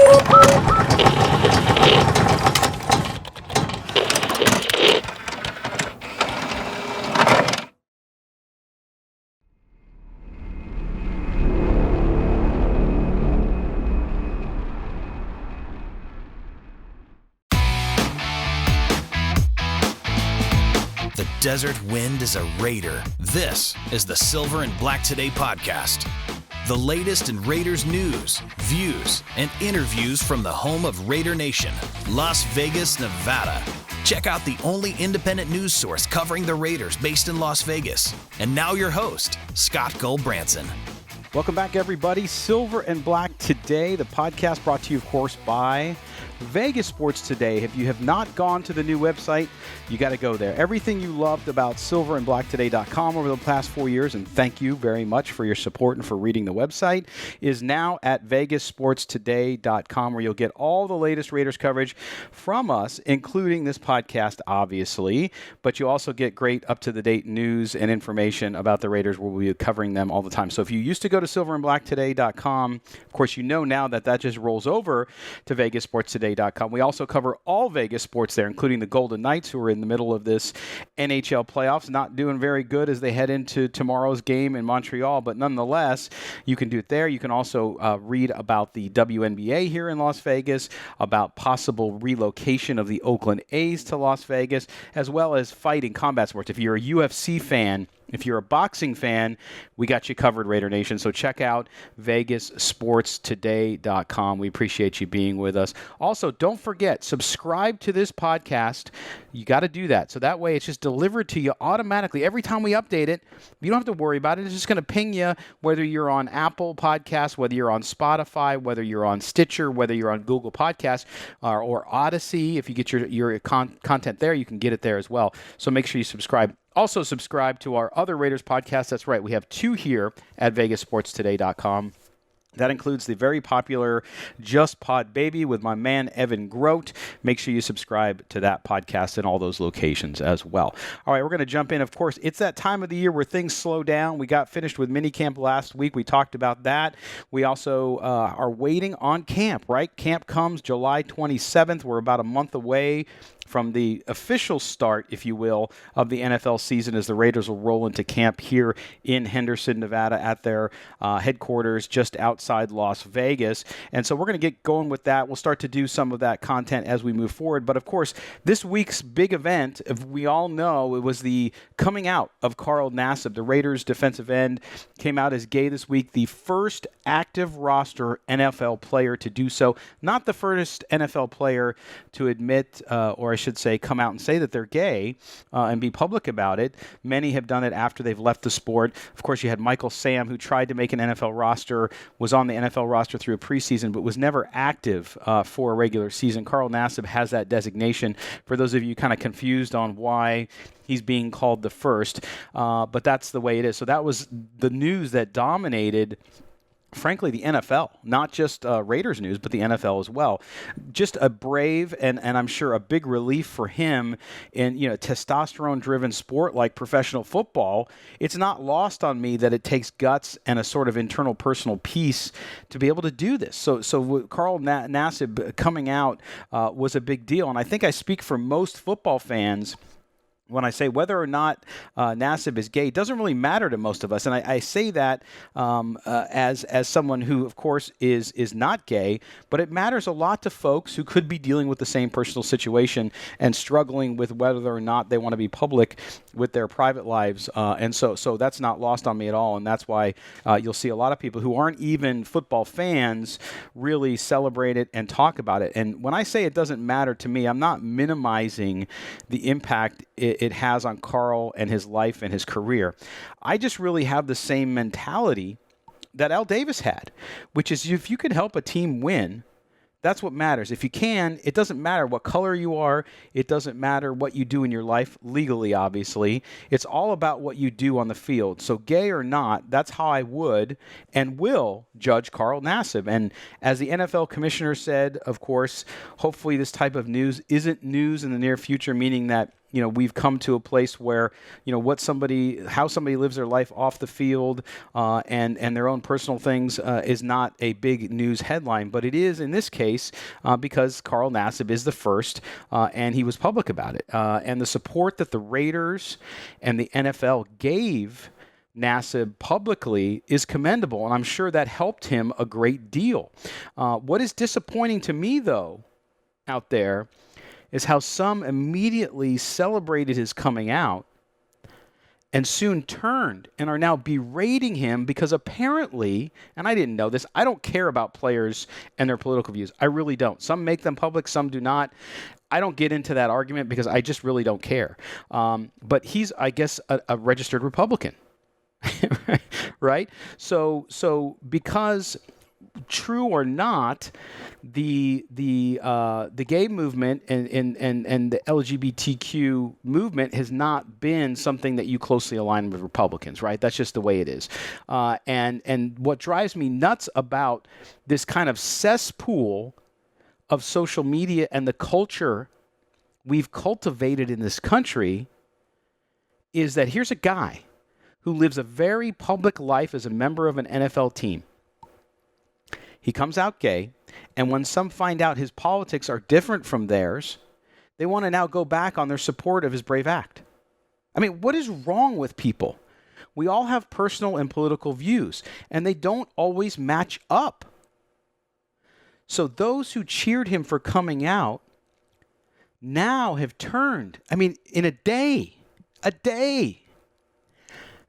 The desert wind is a raider. This is the Silver and Black Today podcast. The latest in Raiders news, views, and interviews from the home of Raider Nation, Las Vegas, Nevada. Check out the only independent news source covering the Raiders based in Las Vegas. And now your host, Scott Gulbransen. Welcome back, everybody. Silver and Black Today, the podcast brought to you, of course, by Vegas Sports Today. If you have not gone to the new website, you got to go there. Everything you loved about silverandblacktoday.com over the past 4 years, and thank you very much for your support and for reading the website, is now at vegasportstoday.com, where you'll get all the latest Raiders coverage from us, including this podcast, obviously, but you also get great up-to-the-date news and information about the Raiders, where we'll be covering them all the time. So if you used to go to silverandblacktoday.com, of course, you know now that just rolls over to vegasportstoday.com. We also cover all Vegas sports there, including the Golden Knights, who are in the middle of this NHL playoffs, not doing very good as they head into tomorrow's game in Montreal, but nonetheless, you can do it there. You can also read about the WNBA here in Las Vegas, about possible relocation of the Oakland A's to Las Vegas, as well as fighting combat sports. If you're a UFC fan, if you're a boxing fan, we got you covered, Raider Nation. So check out vegasportstoday.com. We appreciate you being with us. Also, don't forget, subscribe to this podcast. You got to do that. So that way it's just delivered to you automatically. Every time we update it, you don't have to worry about it. It's just going to ping you, whether you're on Apple Podcasts, whether you're on Spotify, whether you're on Stitcher, whether you're on Google Podcasts, or Odyssey. If you get your content there, you can get it there as well. So make sure you subscribe. Also, subscribe to our other Raiders podcasts. That's right. We have two here at vegasportstoday.com. That includes the very popular Just Pod Baby with my man Evan Grote. Make sure you subscribe to that podcast in all those locations as well. All right, we're going to jump in. Of course, it's that time of the year where things slow down. We got finished with minicamp last week. We talked about that. We also are waiting on camp, right? Camp comes July 27th. We're about a month away from the official start, if you will, of the NFL season as the Raiders will roll into camp here in Henderson, Nevada at their headquarters just outside Las Vegas. And so we're going to get going with that. We'll start to do some of that content as we move forward. But, of course, this week's big event, if we all know, it was the coming out of Carl Nassib. The Raiders defensive end came out as gay this week, the first active roster NFL player to do so. Not the first NFL player to admit or I should say, come out and say that they're gay and be public about it. Many have done it after they've left the sport. Of course, you had Michael Sam, who tried to make an NFL roster, was on the NFL roster through a preseason, but was never active for a regular season. Carl Nassib has that designation. For those of you kind of confused on why he's being called the first, but that's the way it is. So that was the news that dominated, frankly, the NFL, not just Raiders news, but the NFL as well. Just a brave and I'm sure a big relief for him in testosterone-driven sport like professional football. It's not lost on me that it takes guts and a sort of internal personal peace to be able to do this. So Carl Nassib coming out was a big deal, and I think I speak for most football fans when I say whether or not Nassib is gay. It doesn't really matter to most of us, and I say that as someone who, of course, is not gay, but it matters a lot to folks who could be dealing with the same personal situation and struggling with whether or not they want to be public with their private lives, and so that's not lost on me at all, and that's why you'll see a lot of people who aren't even football fans really celebrate it and talk about it. And when I say it doesn't matter to me, I'm not minimizing the impact it has on Carl and his life and his career. I just really have the same mentality that Al Davis had, which is if you can help a team win, that's what matters. If you can, it doesn't matter what color you are. It doesn't matter what you do in your life, legally, obviously. It's all about what you do on the field. So gay or not, that's how I would and will judge Carl Nassib. And as the NFL commissioner said, of course, hopefully this type of news isn't news in the near future, meaning that we've come to a place where, how somebody lives their life off the field and their own personal things is not a big news headline, but it is in this case because Carl Nassib is the first, and he was public about it. And the support that the Raiders and the NFL gave Nassib publicly is commendable, and I'm sure that helped him a great deal. What is disappointing to me, though, out there is how some immediately celebrated his coming out and soon turned and are now berating him because apparently, and I didn't know this, I don't care about players and their political views. I really don't. Some make them public, some do not. I don't get into that argument because I just really don't care. But he's, I guess, a registered Republican. Right? So because true or not, the gay movement and the LGBTQ movement has not been something that you closely align with Republicans, right? That's just the way it is. And what drives me nuts about this kind of cesspool of social media and the culture we've cultivated in this country is that here's a guy who lives a very public life as a member of an NFL team. He comes out gay, and when some find out his politics are different from theirs, they want to now go back on their support of his brave act. I mean, what is wrong with people? We all have personal and political views, and they don't always match up. So those who cheered him for coming out now have turned, in a day,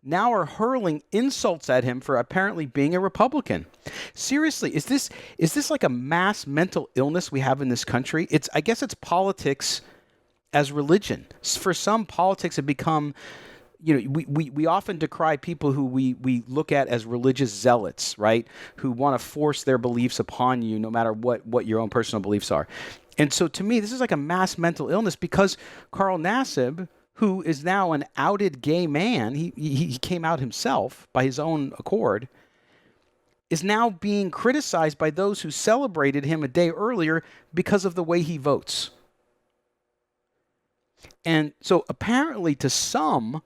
now are hurling insults at him for apparently being a Republican. Seriously, is this like a mass mental illness we have in this country? I guess it's politics as religion. For some, politics have become, we often decry people who we look at as religious zealots, right? Who want to force their beliefs upon you no matter what your own personal beliefs are. And so to me, this is like a mass mental illness because Carl Nassib, who is now an outed gay man, he came out himself by his own accord, is now being criticized by those who celebrated him a day earlier because of the way he votes. And so apparently to some,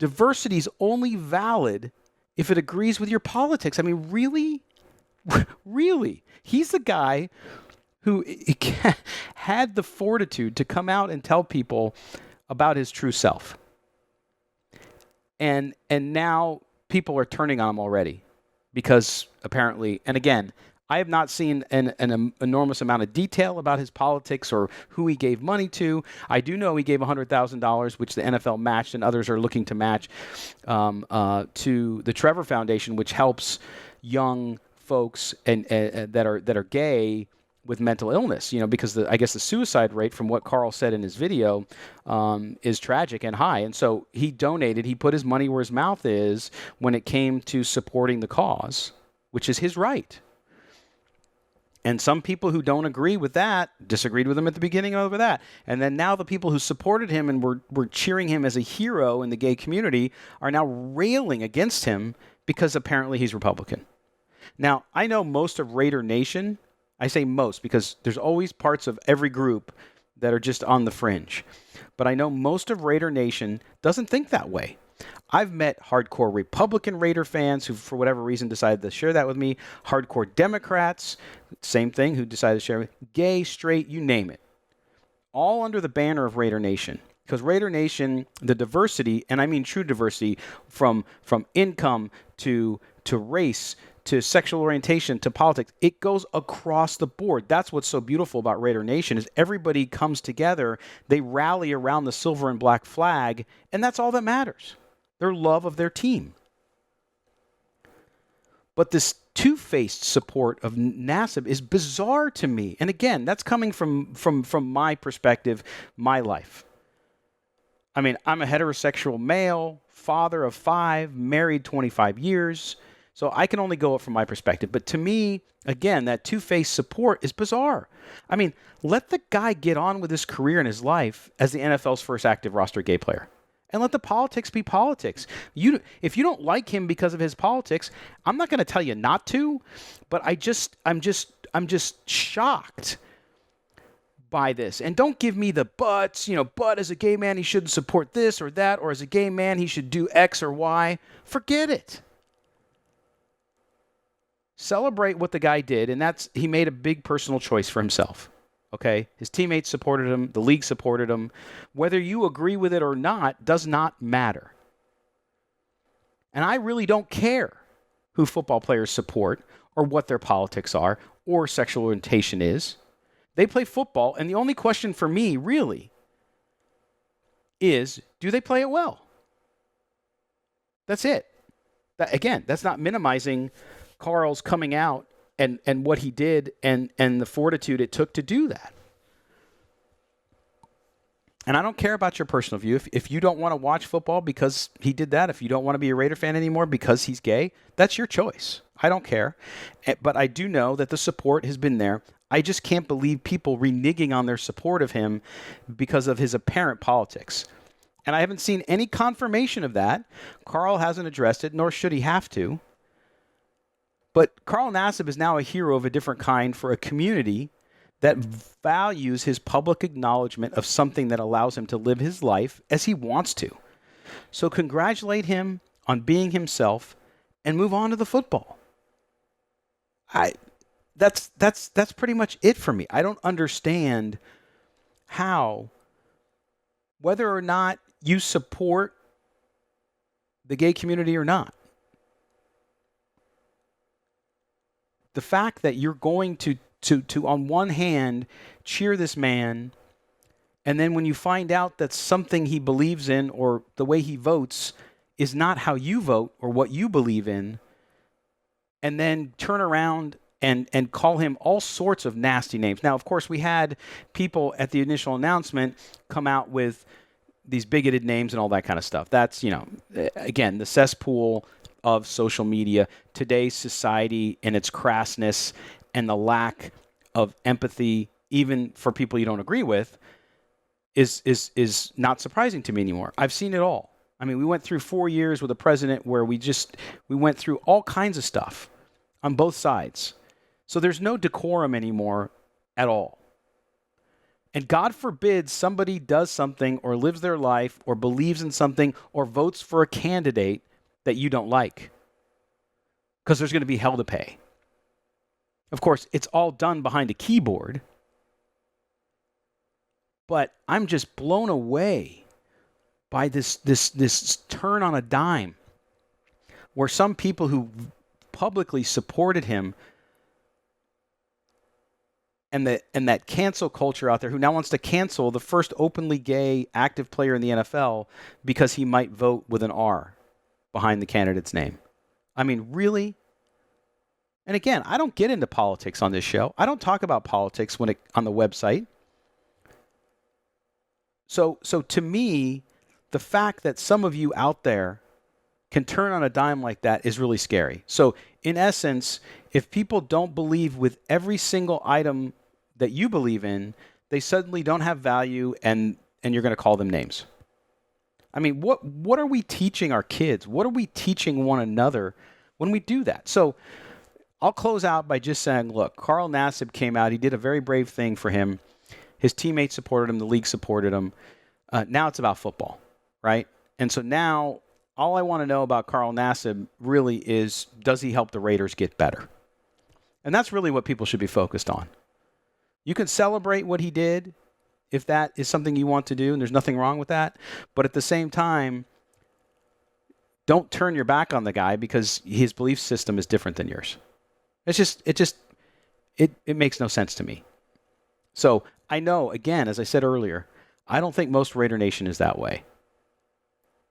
diversity is only valid if it agrees with your politics. I mean, really? Really? He's the guy who had the fortitude to come out and tell people about his true self. And now people are turning on him already because apparently, and again, I have not seen an enormous amount of detail about his politics or who he gave money to. I do know he gave $100,000, which the NFL matched and others are looking to match, to the Trevor Foundation, which helps young folks and that are gay with mental illness, because I guess the suicide rate, from what Carl said in his video, is tragic and high. And so he donated, he put his money where his mouth is when it came to supporting the cause, which is his right. And some people who don't agree with that disagreed with him at the beginning over that. And then now the people who supported him and were cheering him as a hero in the gay community are now railing against him because apparently he's Republican. Now, I know most of Raider Nation, I say most because there's always parts of every group that are just on the fringe. But I know most of Raider Nation doesn't think that way. I've met hardcore Republican Raider fans who, for whatever reason, decided to share that with me. Hardcore Democrats, same thing, who decided to share it. Gay, straight, you name it. All under the banner of Raider Nation. Because Raider Nation, the diversity, and I mean true diversity, from income to race to sexual orientation, to politics, it goes across the board. That's what's so beautiful about Raider Nation is everybody comes together, they rally around the silver and black flag, and that's all that matters. Their love of their team. But this two-faced support of Nassib is bizarre to me. And again, that's coming from my perspective, my life. I mean, I'm a heterosexual male, father of 5, married 25 years. So I can only go up from my perspective. But to me, again, that two-faced support is bizarre. I mean, let the guy get on with his career and his life as the NFL's first active roster gay player. And let the politics be politics. If you don't like him because of his politics, I'm not going to tell you not to, but I'm just shocked buy this. And don't give me the buts, but as a gay man, he shouldn't support this or that, or as a gay man, he should do X or Y. Forget it. Celebrate what the guy did, and he made a big personal choice for himself. Okay? His teammates supported him. The league supported him. Whether you agree with it or not does not matter. And I really don't care who football players support or what their politics are or sexual orientation is. They play football, and the only question for me, really, is, do they play it well? That's it. Again, that's not minimizing Carl's coming out and what he did and the fortitude it took to do that. And I don't care about your personal view. If you don't want to watch football because he did that, if you don't want to be a Raider fan anymore because he's gay, that's your choice. I don't care. But I do know that the support has been there. I just can't believe people reneging on their support of him because of his apparent politics. And I haven't seen any confirmation of that. Carl hasn't addressed it, nor should he have to. But Carl Nassib is now a hero of a different kind for a community that values his public acknowledgement of something that allows him to live his life as he wants to. So congratulate him on being himself and move on to the football. That's pretty much it for me. I don't understand how, whether or not you support the gay community or not, the fact that you're going to on one hand cheer this man, and then when you find out that something he believes in or the way he votes is not how you vote or what you believe in, and then turn around and call him all sorts of nasty names. Now, of course, we had people at the initial announcement come out with these bigoted names and all that kind of stuff. That's, again, the cesspool of social media, today's society and its crassness and the lack of empathy, even for people you don't agree with, is not surprising to me anymore. I've seen it all. I mean, we went through 4 years with a president where we went through all kinds of stuff on both sides. So there's no decorum anymore at all. And God forbid somebody does something or lives their life or believes in something or votes for a candidate that you don't like, because there's going to be hell to pay. Of course, it's all done behind a keyboard, but I'm just blown away by this turn on a dime where some people who publicly supported him and that cancel culture out there who now wants to cancel the first openly gay active player in the NFL because he might vote with an R behind the candidate's name. I mean, really? And again, I don't get into politics on this show. I don't talk about politics on the website. So to me, the fact that some of you out there can turn on a dime like that is really scary. So in essence, if people don't believe with every single item that you believe in, they suddenly don't have value and you're going to call them names. I mean, what are we teaching our kids? What are we teaching one another when we do that? So I'll close out by just saying, look, Carl Nassib came out. He did a very brave thing for him. His teammates supported him. The league supported him. Now it's about football, right? And so now all I want to know about Carl Nassib really is, does he help the Raiders get better? And that's really what people should be focused on. You can celebrate what he did if that is something you want to do, and there's nothing wrong with that. But at the same time, don't turn your back on the guy because his belief system is different than yours. It makes no sense to me. So I know, again, as I said earlier, I don't think most Raider Nation is that way.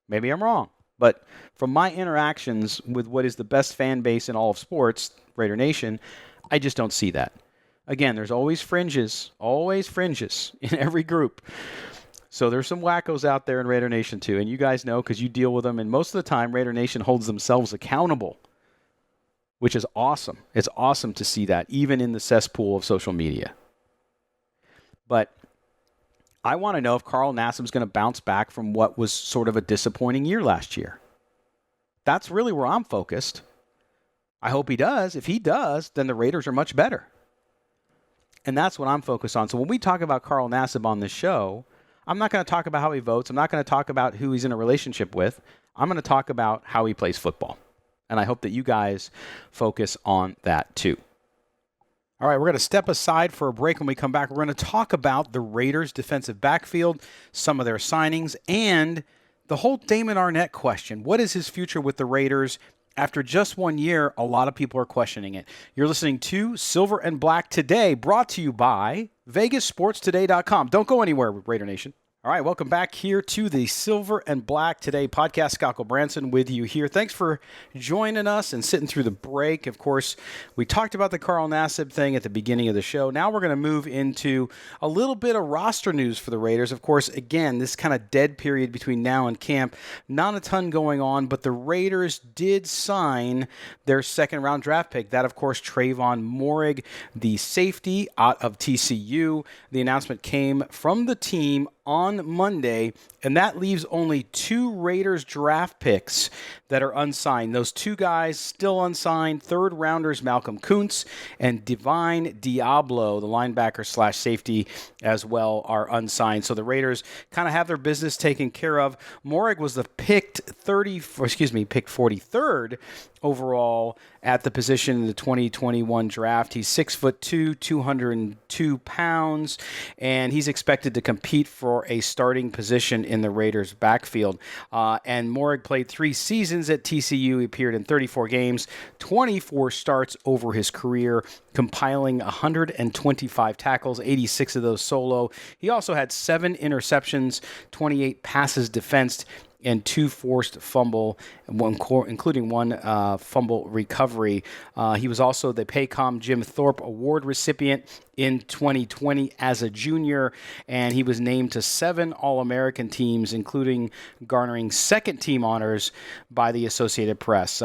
Maybe I'm wrong. But from my interactions with what is the best fan base in all of sports, Raider Nation, I just don't see that. Again, there's always fringes in every group. So there's some wackos out there in Raider Nation too, and you guys know because you deal with them, and most of the time Raider Nation holds themselves accountable, which is awesome. It's awesome to see that, even in the cesspool of social media. But I want to know if Carl Nassib's going to bounce back from what was sort of a disappointing year last year. That's really where I'm focused. I hope he does. If he does, then the Raiders are much better. And that's what I'm focused on. So when we talk about Carl Nassib on this show, I'm not going to talk about how he votes. I'm not going to talk about who he's in a relationship with. I'm going to talk about how he plays football. And I hope that you guys focus on that too. All right, we're going to step aside for a break. When we come back, we're going to talk about the Raiders' defensive backfield, some of their signings, and the whole Damon Arnette question. What is his future with the Raiders? After just 1 year, a lot of people are questioning it. You're listening to Silver and Black Today, brought to you by VegasSportsToday.com. Don't go anywhere, Raider Nation. All right, welcome back here to the Silver and Black Today podcast. Scott Gulbransen with you here. Thanks for joining us and sitting through the break. Of course, we talked about the Carl Nassib thing at the beginning of the show. Now we're going to move into a little bit of roster news for the Raiders. Of course, again, this kind of dead period between now and camp. Not a ton going on, but the Raiders did sign their second-round draft pick. That, of course, Trayvon Moehrig, the safety out of TCU. The announcement came from the team on Monday, and that leaves only 2 Raiders draft picks that are unsigned. Those 2 guys still unsigned, third-rounders Malcolm Kuntz and Divine Diablo, the linebacker / safety as well, are unsigned. So the Raiders kind of have their business taken care of. Moehrig was the picked 43rd overall at the position in the 2021 draft. He's 6'2", 202 pounds, and he's expected to compete for a starting position in the Raiders' backfield. And Moehrig played 3 seasons at TCU. He appeared in 34 games, 24 starts over his career, compiling 125 tackles, 86 of those solo. He also had 7 interceptions, 28 passes defensed, and 2 forced fumble, including 1 fumble recovery. He was also the Paycom Jim Thorpe Award recipient in 2020 as a junior, and he was named to 7 All-American teams, including garnering second-team honors by the Associated Press.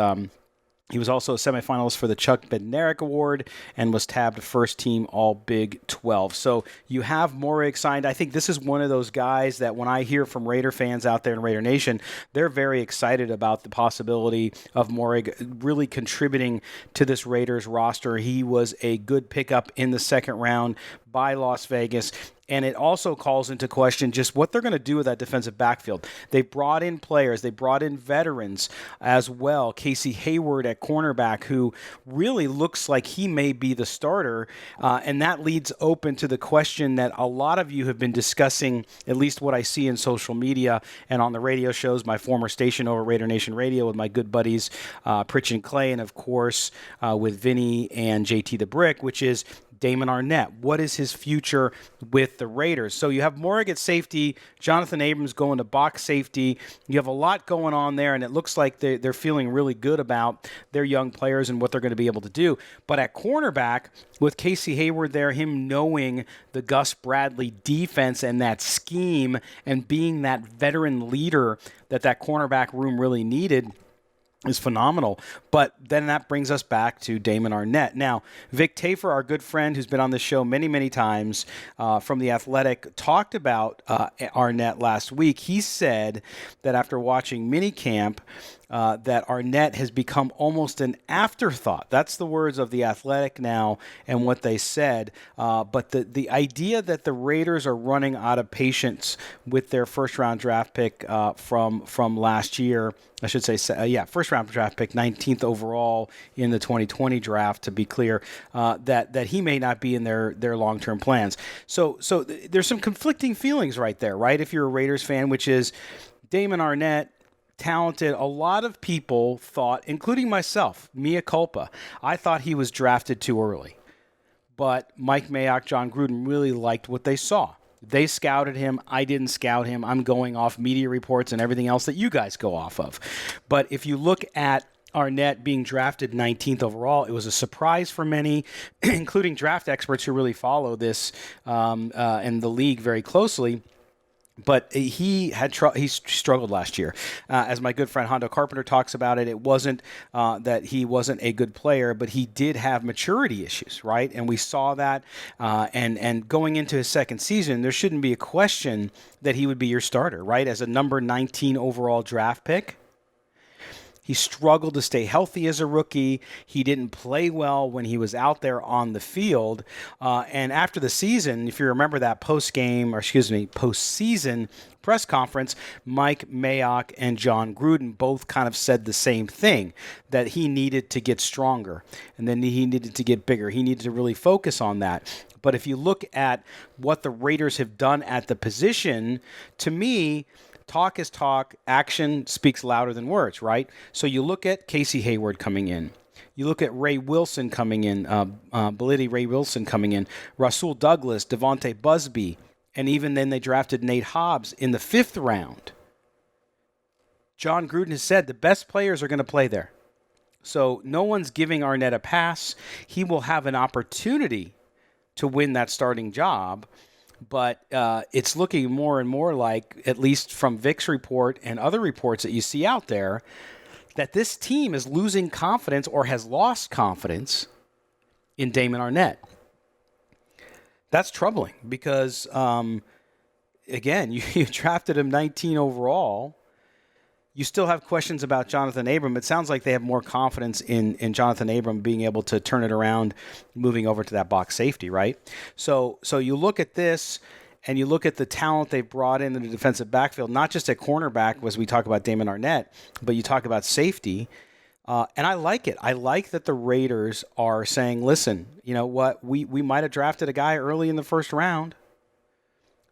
He was also a semifinalist for the Chuck Bednarik Award and was tabbed first team All Big 12. So you have Moehrig signed. I think this is one of those guys that when I hear from Raider fans out there in Raider Nation, they're very excited about the possibility of Moehrig really contributing to this Raiders roster. He was a good pickup in the second round by Las Vegas. And it also calls into question just what they're going to do with that defensive backfield. They brought in players. They brought in veterans as well. Casey Hayward at cornerback, who really looks like he may be the starter. And that leads open to the question that a lot of you have been discussing, at least what I see in social media and on the radio shows, my former station over Raider Nation Radio with my good buddies, Pritch and Clay, and of course with Vinny and JT the Brick, which is Damon Arnette. What is his future with the Raiders? So you have Moehrig at safety, Jonathan Abrams going to box safety. You have a lot going on there, and it looks like they're feeling really good about their young players and what they're going to be able to do. But at cornerback, with Casey Hayward there, him knowing the Gus Bradley defense and that scheme and being that veteran leader that cornerback room really needed, is phenomenal. But then that brings us back to Damon Arnette. Now, Vic Tafur, our good friend who's been on this show many, many times from The Athletic, talked about Arnette last week. He said that after watching minicamp, that Arnette has become almost an afterthought. That's the words of The Athletic now and what they said. But the idea that the Raiders are running out of patience with their first-round draft pick from last year, I should say, first-round draft pick, 19th overall in the 2020 draft, to be clear, that he may not be in their long-term plans. So there's some conflicting feelings right there, right, if you're a Raiders fan, which is Damon Arnette, talented. A lot of people thought, including myself, mea culpa, I thought he was drafted too early. But Mike Mayock, John Gruden really liked what they saw. They scouted him. I didn't scout him. I'm going off media reports and everything else that you guys go off of. But if you look at Arnette being drafted 19th overall, it was a surprise for many, including draft experts who really follow this and the league very closely. But he struggled last year. As my good friend Hondo Carpenter talks about it, it wasn't that he wasn't a good player, but he did have maturity issues, right? And we saw that. And going into his second season, there shouldn't be a question that he would be your starter, right? As a number 19 overall draft pick, He struggled to stay healthy as a rookie. He didn't play well when he was out there on the field. And after the season, if you remember that postseason press conference, Mike Mayock and John Gruden both kind of said the same thing, that he needed to get stronger and then he needed to get bigger. He needed to really focus on that. But if you look at what the Raiders have done at the position, to me, talk is talk. Action speaks louder than words, right? So you look at Casey Hayward coming in. You look at Ray Wilson coming in, Ray Wilson coming in, Rasul Douglas, Devontae Busby, and even then they drafted Nate Hobbs in the 5th round. John Gruden has said the best players are going to play there. So no one's giving Arnette a pass. He will have an opportunity to win that starting job. But it's looking more and more like, at least from Vic's report and other reports that you see out there, that this team is losing confidence or has lost confidence in Damon Arnette. That's troubling because, again, you drafted him 19 overall. You still have questions about Jonathan Abram. It sounds like they have more confidence in Jonathan Abram being able to turn it around, moving over to that box safety, right? So you look at this and you look at the talent they've brought in the defensive backfield, not just at cornerback as we talk about Damon Arnette, but you talk about safety. And I like it. I like that the Raiders are saying, listen, you know what, we might have drafted a guy early in the 1st round,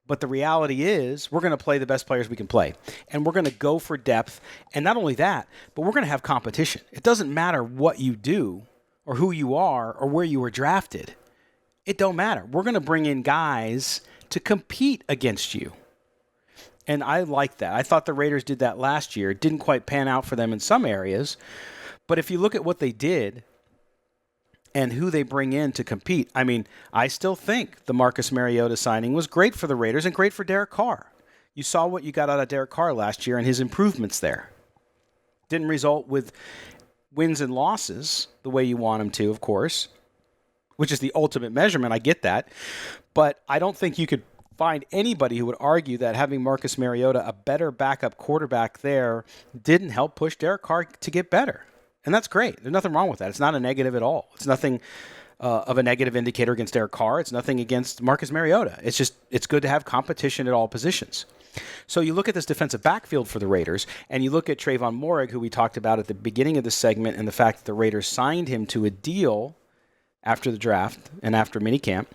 but the reality is we're going to play the best players we can play. And we're going to go for depth. And not only that, but we're going to have competition. It doesn't matter what you do or who you are or where you were drafted. It don't matter. We're going to bring in guys to compete against you. And I like that. I thought the Raiders did that last year. It didn't quite pan out for them in some areas. But if you look at what they did and who they bring in to compete, I mean, I still think the Marcus Mariota signing was great for the Raiders and great for Derek Carr. You saw what you got out of Derek Carr last year and his improvements there. Didn't result with wins and losses the way you want him to, of course, which is the ultimate measurement. I get that. But I don't think you could find anybody who would argue that having Marcus Mariota, a better backup quarterback there, didn't help push Derek Carr to get better. And that's great. There's nothing wrong with that. It's not a negative at all. It's nothing of a negative indicator against Derek Carr. It's nothing against Marcus Mariota. It's just, it's good to have competition at all positions. So you look at this defensive backfield for the Raiders, and you look at Trayvon Moehrig, who we talked about at the beginning of the segment, and the fact that the Raiders signed him to a deal after the draft and after minicamp.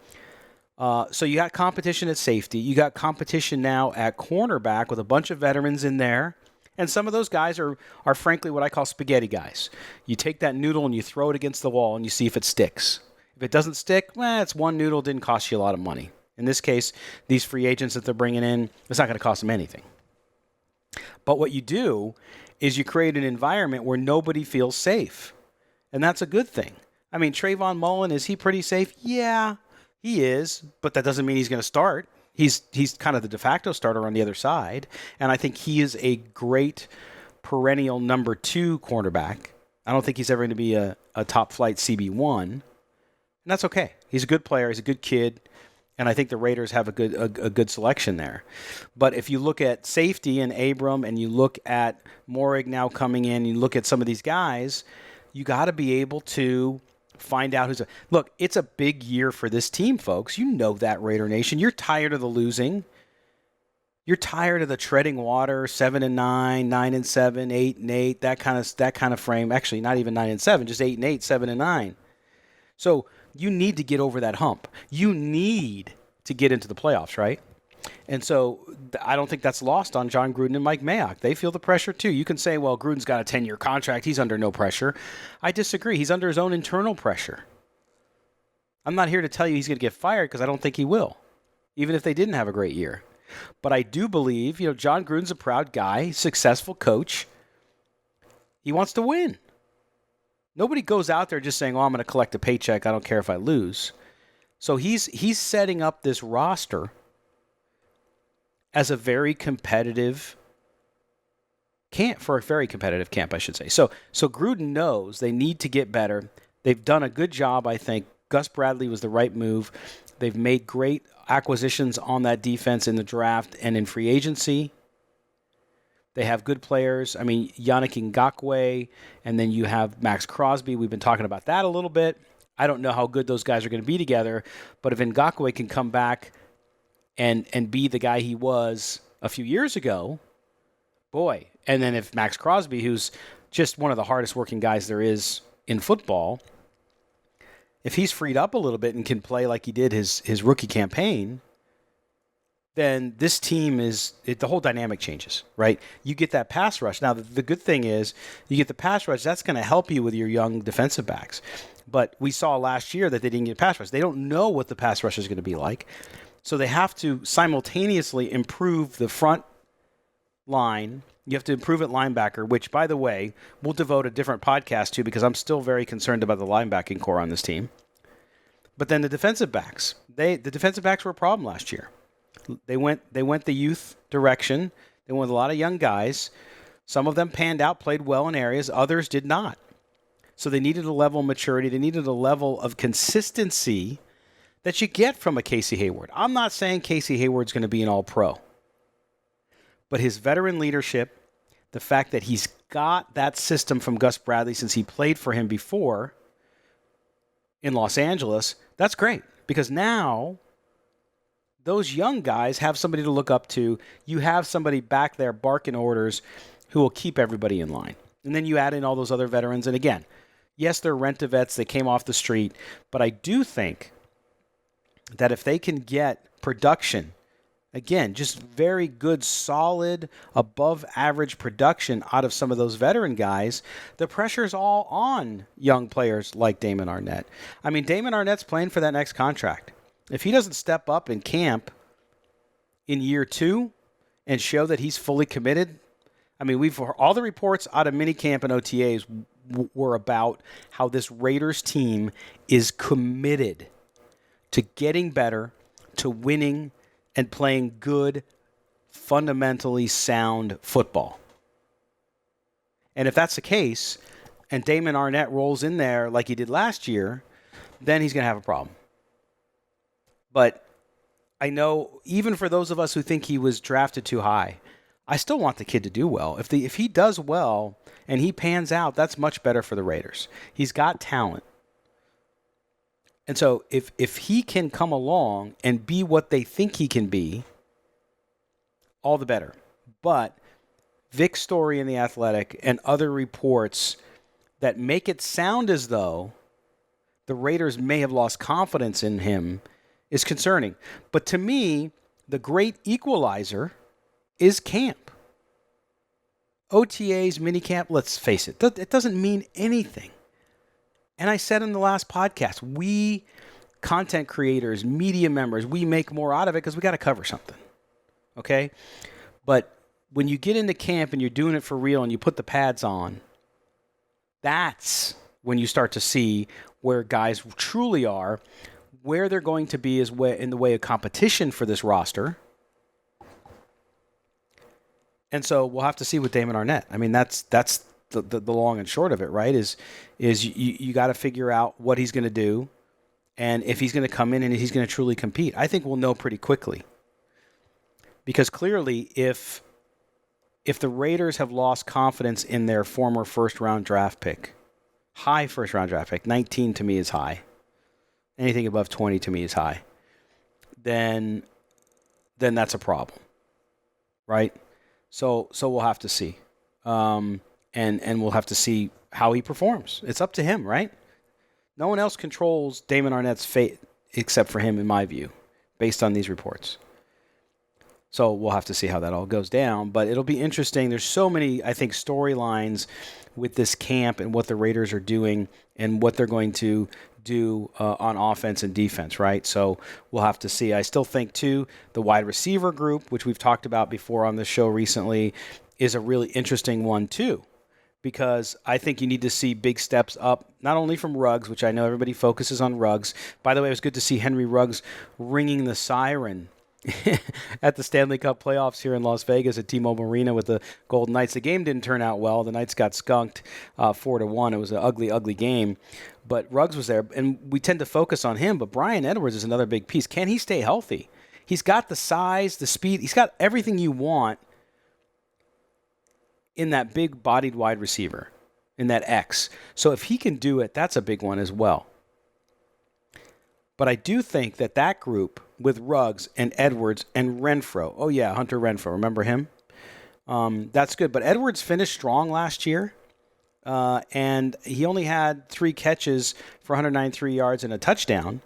So you got competition at safety. You got competition now at cornerback with a bunch of veterans in there. And some of those guys are frankly what I call spaghetti guys. You take that noodle and you throw it against the wall and you see if it sticks. If it doesn't stick, well, it's one noodle, didn't cost you a lot of money. In this case, these free agents that they're bringing in, it's not going to cost them anything. But what you do is you create an environment where nobody feels safe. And that's a good thing. I mean, Trayvon Mullen, is he pretty safe? Yeah, he is. But that doesn't mean he's going to start. He's kind of the de facto starter on the other side. And I think he is a great perennial number 2 cornerback. I don't think he's ever going to be a top flight CB1. And that's okay. He's a good player. He's a good kid. And I think the Raiders have a good selection there. But if you look at safety and Abram and you look at Moehrig now coming in, you look at some of these guys, you got to be able to find out who's look, it's a big year for this team, folks. You know that, Raider Nation. You're tired of the losing. You're tired of the treading water, 7-9, 9-7, 8-8, that kind of frame. Actually, not even 9-7, just 8-8, 7-9. So you need to get over that hump. You need to get into the playoffs, right? And so I don't think that's lost on John Gruden and Mike Mayock. They feel the pressure too. You can say, well, Gruden's got a 10-year contract. He's under no pressure. I disagree. He's under his own internal pressure. I'm not here to tell you he's going to get fired because I don't think he will, even if they didn't have a great year. But I do believe, John Gruden's a proud guy, successful coach. He wants to win. Nobody goes out there just saying, oh, I'm going to collect a paycheck. I don't care if I lose. So he's setting up this roster as a very competitive camp, for a very competitive camp, I should say. So Gruden knows they need to get better. They've done a good job, I think. Gus Bradley was the right move. They've made great acquisitions on that defense in the draft and in free agency. They have good players. I mean, Yannick Ngakoue, and then you have Max Crosby. We've been talking about that a little bit. I don't know how good those guys are going to be together, but if Ngakoue can come back and be the guy he was a few years ago, boy. And then if Max Crosby, who's just one of the hardest working guys there is in football, if he's freed up a little bit and can play like he did his rookie campaign, then this team the whole dynamic changes, right? You get that pass rush. Now, the good thing is you get the pass rush. That's going to help you with your young defensive backs. But we saw last year that they didn't get pass rush. They don't know what the pass rush is going to be like. So they have to simultaneously improve the front line. You have to improve at linebacker, which, by the way, we'll devote a different podcast to because I'm still very concerned about the linebacking core on this team. But then the defensive backs. The defensive backs were a problem last year. They went the youth direction. They went with a lot of young guys. Some of them panned out, played well in areas. Others did not. So they needed a level of maturity. They needed a level of consistency that you get from a Casey Hayward. I'm not saying Casey Hayward's going to be an all-pro. But his veteran leadership, the fact that he's got that system from Gus Bradley since he played for him before in Los Angeles, that's great. Because now those young guys have somebody to look up to. You have somebody back there barking orders who will keep everybody in line. And then you add in all those other veterans. And again, yes, they're rent-a-vets. They came off the street. But I do think that if they can get production, again, just very good, solid, above-average production out of some of those veteran guys, the pressure's all on young players like Damon Arnette. I mean, Damon Arnette's playing for that next contract. If he doesn't step up in camp in year 2 and show that he's fully committed, I mean, all the reports out of minicamp and OTAs were about how this Raiders team is committed to getting better, to winning, and playing good, fundamentally sound football. And if that's the case, and Damon Arnette rolls in there like he did last year, then he's going to have a problem. But I know even for those of us who think he was drafted too high, I still want the kid to do well. If he does well and he pans out, that's much better for the Raiders. He's got talent. And so if he can come along and be what they think he can be, all the better. But Vic's story in The Athletic and other reports that make it sound as though the Raiders may have lost confidence in him is concerning. But to me, the great equalizer is camp. OTAs, minicamp, let's face it, it doesn't mean anything. And I said in the last podcast, we content creators, media members, we make more out of it because we got to cover something. Okay? But when you get into camp and you're doing it for real and you put the pads on, that's when you start to see where guys truly are, where they're going to be in the way of competition for this roster. And so we'll have to see with Damon Arnette. I mean, that's the long and short of it, right? Is you got to figure out what he's going to do, and if he's going to come in and he's going to truly compete. I think we'll know pretty quickly, because clearly, if the Raiders have lost confidence in their former first-round draft pick, high first-round draft pick, 19 to me is high. Anything above 20 to me is high. Then that's a problem, right? So we'll have to see. And we'll have to see how he performs. It's up to him, right? No one else controls Damon Arnette's fate except for him, in my view, based on these reports. So we'll have to see how that all goes down. But it'll be interesting. There's so many, I think, storylines with this camp and what the Raiders are doing and what they're going to do on offense and defense, right? So we'll have to see. I still think, too, the wide receiver group, which we've talked about before on the show recently, is a really interesting one, too, because I think you need to see big steps up, not only from Ruggs, which I know everybody focuses on Ruggs. By the way, it was good to see Henry Ruggs ringing the siren at the Stanley Cup playoffs here in Las Vegas at T-Mobile Arena with the Golden Knights. The game didn't turn out well. The Knights got skunked 4-1. It was an ugly, ugly game. But Ruggs was there, and we tend to focus on him. But Bryan Edwards is another big piece. Can he stay healthy? He's got the size, the speed. He's got everything you want in that big bodied wide receiver, in that X. So if he can do it, that's a big one as well. But I do think that group with Ruggs and Edwards and Renfrow. Oh, yeah, Hunter Renfrow. Remember him? That's good. But Edwards finished strong last year, and he only had 3 catches for 193 yards and a touchdown.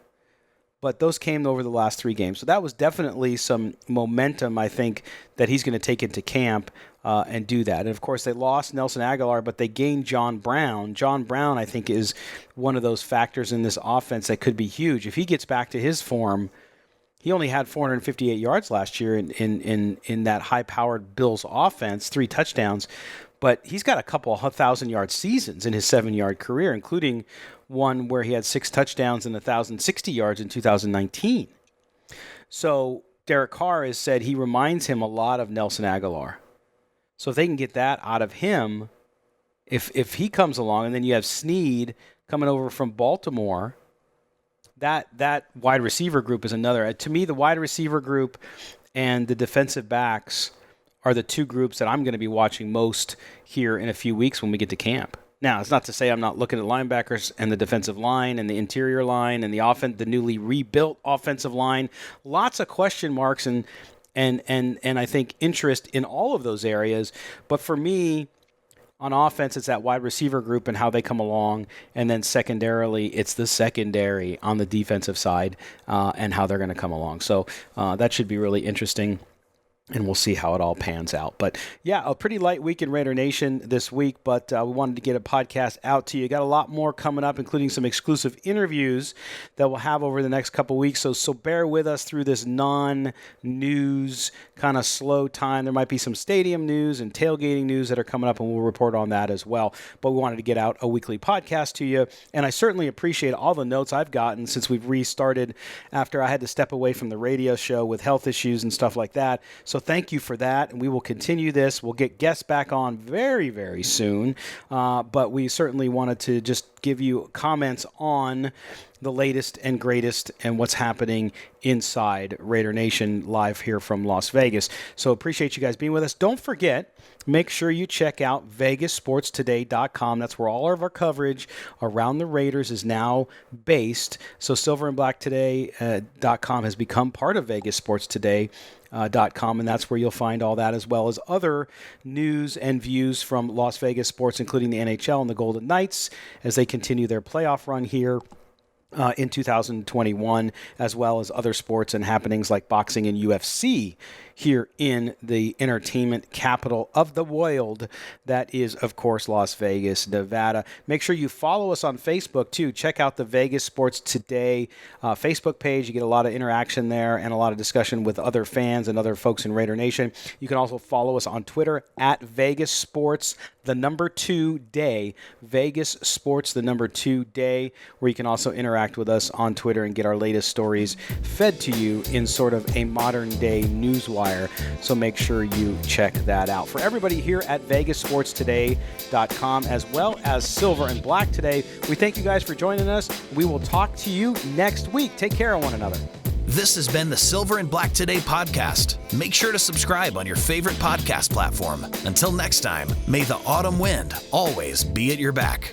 But those came over the last 3 games. So that was definitely some momentum, I think, that he's going to take into camp and do that. And, of course, they lost Nelson Aguilar, but they gained John Brown. John Brown, I think, is one of those factors in this offense that could be huge. If he gets back to his form, he only had 458 yards last year in that high-powered Bills offense, 3 touchdowns. But he's got a couple of 1,000-yard seasons in his 7-yard career, including one where he had 6 touchdowns and 1,060 yards in 2019. So Derek Carr has said he reminds him a lot of Nelson Aguilar. So if they can get that out of him, if he comes along, and then you have Snead coming over from Baltimore, that wide receiver group is another. To me, the wide receiver group and the defensive backs are the 2 groups that I'm going to be watching most here in a few weeks when we get to camp. Now, it's not to say I'm not looking at linebackers and the defensive line and the interior line and the newly rebuilt offensive line. Lots of question marks and I think interest in all of those areas. But for me, on offense, it's that wide receiver group and how they come along. And then secondarily, it's the secondary on the defensive side and how they're going to come along. So that should be really interesting. And we'll see how it all pans out. But, yeah, a pretty light week in Raider Nation this week, but we wanted to get a podcast out to you. Got a lot more coming up, including some exclusive interviews that we'll have over the next couple weeks. So bear with us through this non-news kind of slow time. There might be some stadium news and tailgating news that are coming up, and we'll report on that as well. But we wanted to get out a weekly podcast to you, and I certainly appreciate all the notes I've gotten since we've restarted after I had to step away from the radio show with health issues and stuff like that. So thank you for that, and we will continue this. We'll get guests back on very, very soon, but we certainly wanted to just give you comments on the latest and greatest and what's happening inside Raider Nation live here from Las Vegas. So appreciate you guys being with us. Don't forget, make sure you check out VegasSportsToday.com. That's where all of our coverage around the Raiders is now based. So SilverandBlackToday.com has become part of VegasSportsToday.com, and that's where you'll find all that, as well as other news and views from Las Vegas sports, including the NHL and the Golden Knights as they continue their playoff run here in 2021, as well as other sports and happenings like boxing and UFC here in the entertainment capital of the world that is, of course, Las Vegas, Nevada. Make sure you follow us on Facebook, too. Check out the Vegas Sports Today Facebook page. You get a lot of interaction there and a lot of discussion with other fans and other folks in Raider Nation. You can also follow us on Twitter at Vegas Sports, the number 2 day, Vegas Sports, the number 2 day, where you can also interact with us on Twitter and get our latest stories fed to you in sort of a modern-day newswire. So make sure you check that out. For everybody here at VegasSportsToday.com, as well as Silver and Black Today, we thank you guys for joining us. We will talk to you next week. Take care of one another. This has been the Silver and Black Today podcast. Make sure to subscribe on your favorite podcast platform. Until next time, may the autumn wind always be at your back.